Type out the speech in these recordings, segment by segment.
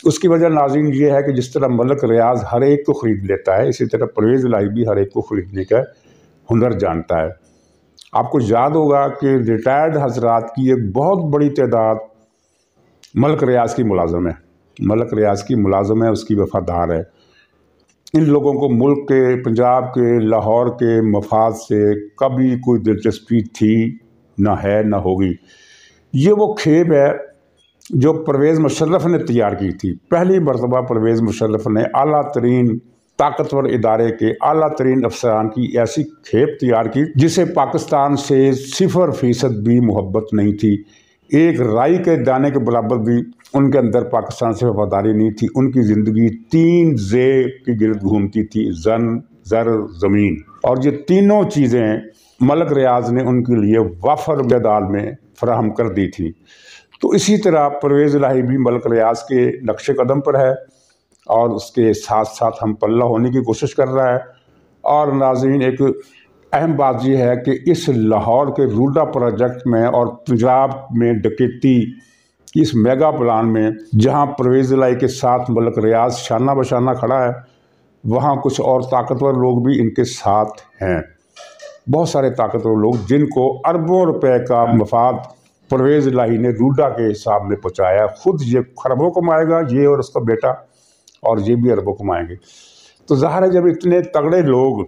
اس کی وجہ ناظرین یہ ہے کہ جس طرح ملک ریاض ہر ایک کو خرید لیتا ہے، اسی طرح پرویز الہی بھی ہر ایک کو خریدنے کا ہنر جانتا ہے۔ آپ کو یاد ہوگا کہ ریٹائرڈ حضرات کی ایک بہت بڑی تعداد ملک ریاض کی ملازم ہے، ملک ریاض کی ملازم ہے، اس کی وفادار ہے۔ ان لوگوں کو ملک کے، پنجاب کے، لاہور کے مفاد سے کبھی کوئی دلچسپی تھی نہ ہے نہ ہوگی۔ یہ وہ کھیپ ہے جو پرویز مشرف نے تیار کی تھی۔ پہلی مرتبہ پرویز مشرف نے اعلیٰ ترین طاقتور ادارے کے اعلیٰ ترین افسران کی ایسی کھیپ تیار کی جسے پاکستان سے 0% بھی محبت نہیں تھی، ایک رائی کے دانے کے برابر بھی ان کے اندر پاکستان سے وفاداری نہیں تھی۔ ان کی زندگی 3 زے کی گرد گھومتی تھی: زن، زر، زمین، اور یہ تینوں چیزیں ملک ریاض نے ان کے لیے وافر تعداد میں فراہم کر دی تھی۔ تو اسی طرح پرویز الہی بھی ملک ریاض کے نقش قدم پر ہے اور اس کے ساتھ ساتھ ہم پلہ ہونے کی کوشش کر رہا ہے۔ اور ناظرین، ایک اہم بات یہ ہے کہ اس لاہور کے روڈا پروجیکٹ میں اور پنجاب میں ڈکیتی کی اس میگا پلان میں جہاں پرویز الہی کے ساتھ ملک ریاض شانہ بشانہ کھڑا ہے، وہاں کچھ اور طاقتور لوگ بھی ان کے ساتھ ہیں، بہت سارے طاقتور لوگ جن کو اربوں روپے کا مفاد پرویز الہی نے روڈا کے حساب میں پہنچایا۔ خود یہ خربوں کمائے گا، یہ اور اس کا بیٹا، اور یہ بھی اربوں کمائیں گے۔ تو ظاہر ہے جب اتنے تگڑے لوگ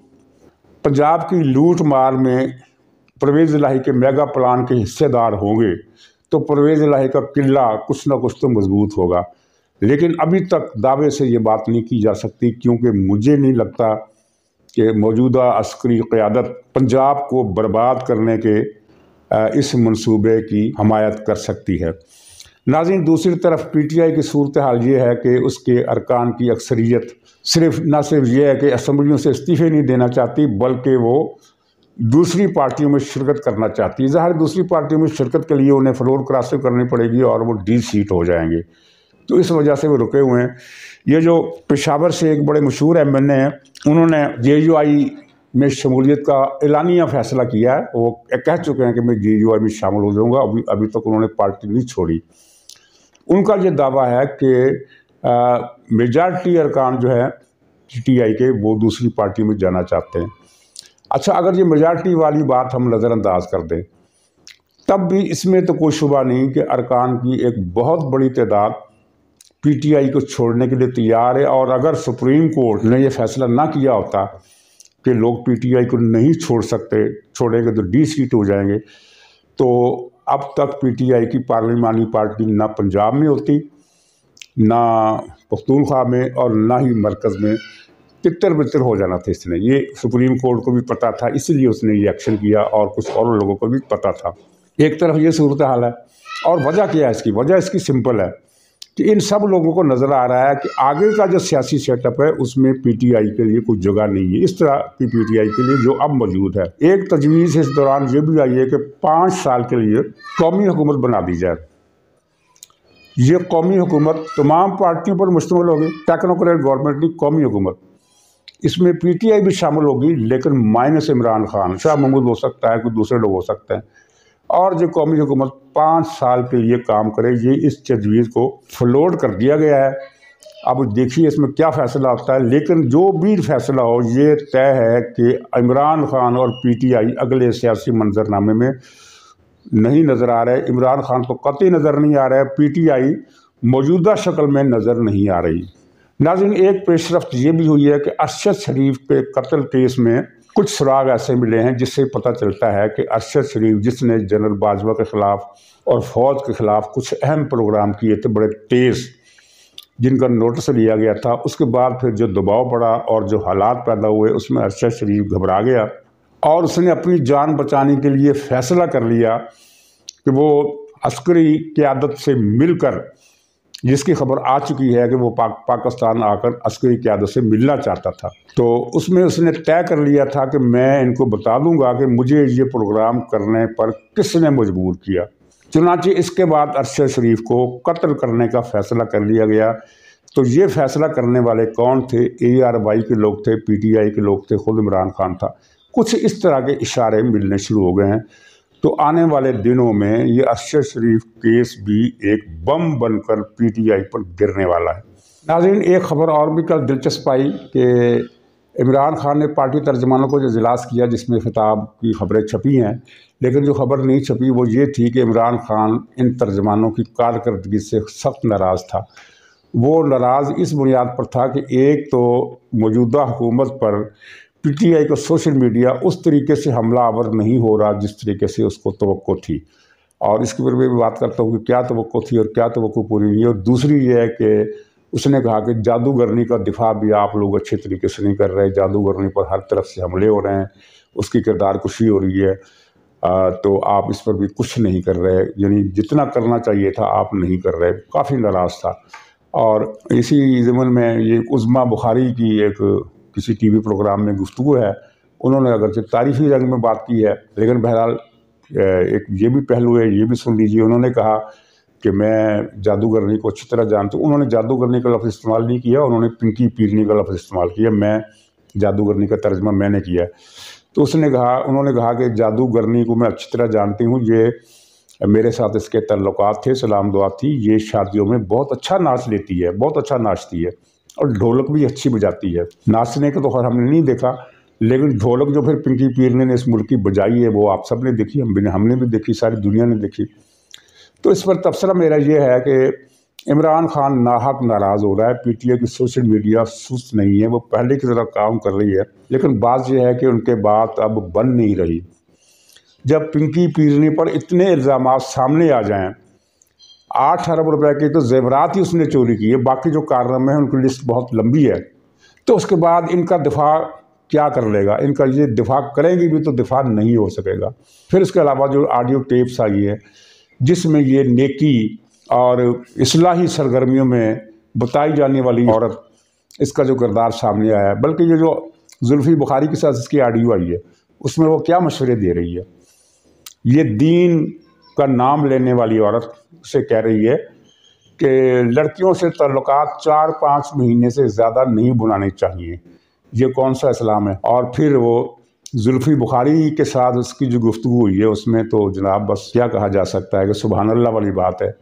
پنجاب کی لوٹ مار میں پرویز الہی کے میگا پلان کے حصے دار ہوں گے تو پرویز الہی کا قلعہ کچھ نہ کچھ تو مضبوط ہوگا۔ لیکن ابھی تک دعوے سے یہ بات نہیں کی جا سکتی، کیونکہ مجھے نہیں لگتا کہ موجودہ عسکری قیادت پنجاب کو برباد کرنے کے اس منصوبے کی حمایت کر سکتی ہے۔ ناظرین، دوسری طرف پی ٹی آئی کی صورتحال یہ ہے کہ اس کے ارکان کی اکثریت نہ صرف یہ ہے کہ اسمبلیوں سے استعفے نہیں دینا چاہتی، بلکہ وہ دوسری پارٹیوں میں شرکت کرنا چاہتی ہے۔ ظاہر دوسری پارٹیوں میں شرکت کے لیے انہیں فلور کراسنگ کرنی پڑے گی اور وہ ڈی سیٹ ہو جائیں گے، تو اس وجہ سے وہ رکے ہوئے ہیں۔ یہ جو پشاور سے ایک بڑے مشہور ایم این اے ہیں، انہوں نے جے یو آئی میں شمولیت کا اعلانیہ فیصلہ کیا ہے، وہ کہہ چکے ہیں کہ میں جے یو آئی میں شامل ہو جاؤں گا۔ ابھی تک انہوں نے پارٹی نہیں چھوڑی۔ ان کا یہ دعویٰ ہے کہ میجارٹی ارکان جو ہے پی ٹی آئی کے وہ دوسری پارٹی میں جانا چاہتے ہیں۔ اچھا، اگر یہ میجارٹی والی بات ہم نظر انداز کر دیں، تب بھی اس میں تو کوئی شبہ نہیں کہ ارکان کی ایک بہت بڑی تعداد پی ٹی آئی کو چھوڑنے کے لیے تیار ہے، اور اگر سپریم کورٹ نے یہ فیصلہ نہ کیا ہوتا کہ لوگ پی ٹی آئی کو نہیں چھوڑ سکتے، چھوڑیں گے تو ڈی سیٹ ہو جائیں گے، تو اب تک پی ٹی آئی کی پارلیمانی پارٹی نہ پنجاب میں ہوتی، نہ پختونخوا میں، اور نہ ہی مرکز میں۔ تتر بتر ہو جانا تھا اس نے، یہ سپریم کورٹ کو بھی پتہ تھا، اسی لیے اس نے یہ ایکشن کیا، اور کچھ اور لوگوں کو بھی پتہ تھا۔ ایک طرف یہ صورتحال ہے، اور وجہ کیا ہے اس کی؟ وجہ اس کی سمپل ہے کہ ان سب لوگوں کو نظر آ رہا ہے کہ آگے کا جو سیاسی سیٹ اپ ہے اس میں پی ٹی آئی کے لیے کوئی جگہ نہیں ہے، اس طرح کی پی ٹی آئی کے لیے جو اب موجود ہے۔ ایک تجویز اس دوران یہ بھی آئی ہے کہ 5 سال کے لیے قومی حکومت بنا دی جائے۔ یہ قومی حکومت تمام پارٹیوں پر مشتمل ہوگی، ٹیکنوکریٹ گورنمنٹ نہیں، قومی حکومت۔ اس میں پی ٹی آئی بھی شامل ہوگی، لیکن مائنس عمران خان، شاہ محمود ہو سکتا ہے، کوئی دوسرے لوگ ہو سکتے ہیں، اور جو قومی حکومت 5 سال کے لیے کام کرے۔ یہ اس تجویز کو فلوٹ کر دیا گیا ہے۔ اب دیکھیے اس میں کیا فیصلہ ہوتا ہے، لیکن جو بھی فیصلہ ہو یہ طے ہے کہ عمران خان اور پی ٹی آئی اگلے سیاسی منظرنامے میں نہیں نظر آ رہے۔ عمران خان تو قطعی نظر نہیں آ رہا ہے، پی ٹی آئی موجودہ شکل میں نظر نہیں آ رہی۔ ناظرین، ایک پیش رفت یہ بھی ہوئی ہے کہ ارشد شریف کے قتل کیس میں کچھ سراغ ایسے ملے ہیں جس سے پتہ چلتا ہے کہ ارشد شریف، جس نے جنرل باجوہ کے خلاف اور فوج کے خلاف کچھ اہم پروگرام کیے تھے بڑے تیز، جن کا نوٹس لیا گیا تھا، اس کے بعد پھر جو دباؤ پڑا اور جو حالات پیدا ہوئے اس میں ارشد شریف گھبرا گیا، اور اس نے اپنی جان بچانے کے لیے فیصلہ کر لیا کہ وہ عسکری قیادت سے مل کر، جس کی خبر آ چکی ہے کہ وہ پاکستان آ کر عسکری قیادت سے ملنا چاہتا تھا، تو اس میں اس نے طے کر لیا تھا کہ میں ان کو بتا دوں گا کہ مجھے یہ پروگرام کرنے پر کس نے مجبور کیا۔ چنانچہ اس کے بعد ارشد شریف کو قتل کرنے کا فیصلہ کر لیا گیا۔ تو یہ فیصلہ کرنے والے کون تھے؟ اے آر وائی کے لوگ تھے، پی ٹی آئی کے لوگ تھے، خود عمران خان تھا۔ کچھ اس طرح کے اشارے ملنے شروع ہو گئے ہیں۔ تو آنے والے دنوں میں یہ ارشد شریف کیس بھی ایک بم بن کر پی ٹی آئی پر گرنے والا ہے۔ ناظرین، ایک خبر اور بھی کل دلچسپ آئی کہ عمران خان نے پارٹی ترجمانوں کو جو اجلاس کیا جس میں خطاب کی خبریں چھپی ہیں، لیکن جو خبر نہیں چھپی وہ یہ تھی کہ عمران خان ان ترجمانوں کی کارکردگی سے سخت ناراض تھا۔ وہ ناراض اس بنیاد پر تھا کہ ایک تو موجودہ حکومت پر پی ٹی آئی کا سوشل میڈیا اس طریقے سے حملہ آور نہیں ہو رہا جس طریقے سے اس کو توقع تھی، اور اس کے بارے میں بھی بات کرتا ہوں کہ کیا توقع تھی اور کیا توقع پوری نہیں ہے۔ اور دوسری یہ ہے کہ اس نے کہا کہ جادوگرنی کا دفاع بھی آپ لوگ اچھے طریقے سے نہیں کر رہے، جادوگرنی پر ہر طرف سے حملے ہو رہے ہیں، اس کی کردار کشی ہو رہی ہے، تو آپ اس پر بھی کچھ نہیں کر رہے، یعنی جتنا کرنا چاہیے تھا آپ نہیں کر رہے۔ کافی ناراض تھا۔ اور اسی ضمن میں یہ عظمیٰ بخاری کی ایک کسی ٹی وی پروگرام میں گفتگو ہے، انہوں نے اگرچہ تاریخی رنگ میں بات کی ہے، لیکن بہرحال ایک یہ بھی پہلو ہے، یہ بھی سن لیجیے۔ انہوں نے کہا کہ میں جادوگرنی کو اچھی طرح جانتا ہوں۔ انہوں نے جادوگرنی کا لفظ استعمال نہیں کیا، انہوں نے پنکی پیرنی کا لفظ استعمال کیا، میں جادوگرنی کا ترجمہ میں نے کیا ہے۔ تو انہوں نے کہا کہ جادوگرنی کو میں اچھی طرح جانتی ہوں، یہ میرے ساتھ اس کے تعلقات تھے، سلام دعا تھی، یہ شادیوں میں بہت اچھا ناچ لیتی ہے، بہت اچھا ناچتی ہے، اور ڈھولک بھی اچھی بجاتی ہے۔ ناچنے کا تو خیر ہم نے نہیں دیکھا، لیکن ڈھولک جو پھر پنکی پیرنی نے اس ملک کی بجائی ہے وہ آپ سب نے دیکھی، ہم نے بھی دیکھی، ساری دنیا نے دیکھی۔ تو اس پر تبصرہ میرا یہ ہے کہ عمران خان ناحق ناراض ہو رہا ہے، پی ٹی آئی کی سوشل میڈیا سست نہیں ہے، وہ پہلے کی طرح کام کر رہی ہے، لیکن بات یہ ہے کہ ان کے بات اب بن نہیں رہی۔ جب پنکی پیرنی پر اتنے الزامات سامنے آ جائیں، 8 ارب روپے کے تو زیورات ہی اس نے چوری کیے، باقی جو کارنامے ہیں ان کی لسٹ بہت لمبی ہے، تو اس کے بعد ان کا دفاع کیا کر لے گا؟ ان کا یہ دفاع کریں گی بھی تو دفاع نہیں ہو سکے گا۔ پھر اس کے علاوہ جو آڈیو ٹیپس آئی ہے جس میں یہ نیکی اور اصلاحی سرگرمیوں میں بتائی جانے والی عورت، اس کا جو کردار سامنے آیا ہے، بلکہ یہ جو زلفی بخاری کے ساتھ اس کی آڈیو آئی ہے اس میں وہ کیا مشورے دے رہی ہے، یہ دین کا نام لینے والی عورت سے کہہ رہی ہے کہ لڑکیوں سے تعلقات 4-5 مہینے سے زیادہ نہیں بنانے چاہیے، یہ کون سا اسلام ہے؟ اور پھر وہ زلفی بخاری کے ساتھ اس کی جو گفتگو ہوئی ہے اس میں تو جناب بس کیا کہا جا سکتا ہے کہ سبحان اللہ والی بات ہے۔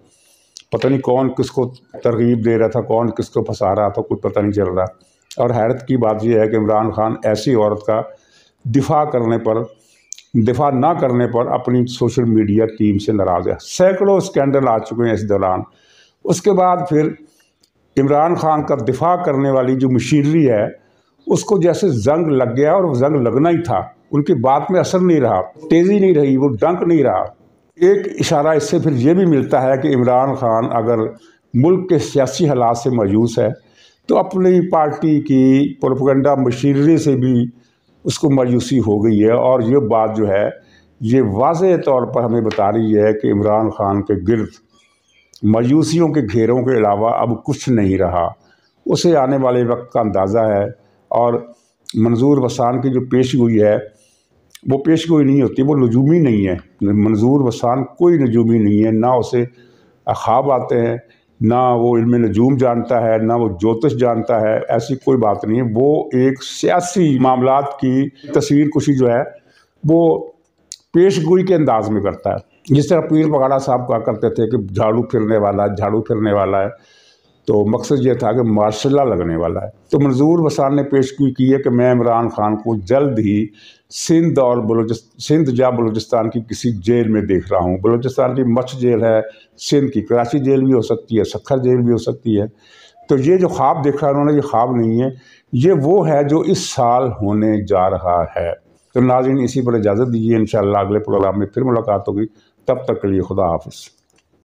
پتہ نہیں کون کس کو ترغیب دے رہا تھا، کون کس کو پھنسا رہا تھا، کوئی پتہ نہیں چل رہا۔ اور حیرت کی بات یہ ہے کہ عمران خان ایسی عورت کا دفاع نہ کرنے پر اپنی سوشل میڈیا ٹیم سے ناراض ہے۔ سینکڑوں اسکینڈل آ چکے ہیں اس دوران۔ اس کے بعد پھر عمران خان کا دفاع کرنے والی جو مشینری ہے اس کو جیسے زنگ لگ گیا، اور وہ زنگ لگنا ہی تھا، ان کی بات میں اثر نہیں رہا، تیزی نہیں رہی، وہ ڈنک نہیں رہا۔ ایک اشارہ اس سے پھر یہ بھی ملتا ہے کہ عمران خان اگر ملک کے سیاسی حالات سے مایوس ہے تو اپنی پارٹی کی پروپیگنڈا مشینری سے بھی اس کو مایوسی ہو گئی ہے، اور یہ بات جو ہے یہ واضح طور پر ہمیں بتا رہی ہے کہ عمران خان کے گرد مایوسیوں کے گھیروں کے علاوہ اب کچھ نہیں رہا۔ اسے آنے والے وقت کا اندازہ ہے، اور منظور وسان کی جو پیشگوئی ہے وہ پیشگوئی نہیں ہوتی، وہ نجومی نہیں ہے۔ منظور وسان کوئی نجومی نہیں ہے، نہ اسے خواب آتے ہیں، نہ وہ علم نجوم جانتا ہے، نہ وہ جوتش جانتا ہے، ایسی کوئی بات نہیں ہے۔ وہ ایک سیاسی معاملات کی تصویر کشی جو ہے وہ پیشگوئی کے انداز میں کرتا ہے، جس طرح پیر بگاڑا صاحب کہا کرتے تھے کہ جھاڑو پھرنے والا ہے، تو مقصد یہ تھا کہ ماشاء اللہ لگنے والا ہے۔ تو منظور وسان نے پیشگوئی کی ہے کہ میں عمران خان کو جلد ہی سندھ یا بلوچستان کی کسی جیل میں دیکھ رہا ہوں۔ بلوچستان کی مچھ جیل ہے، سندھ کی کراچی جیل بھی ہو سکتی ہے، سکھر جیل بھی ہو سکتی ہے۔ تو یہ جو خواب دیکھا انہوں نے، یہ خواب نہیں ہے، یہ وہ ہے جو اس سال ہونے جا رہا ہے۔ تو ناظرین اسی پر اجازت دیجیے، انشاءاللہ اگلے پروگرام میں پھر ملاقات ہوگی، تب تک کے لیے خدا حافظ۔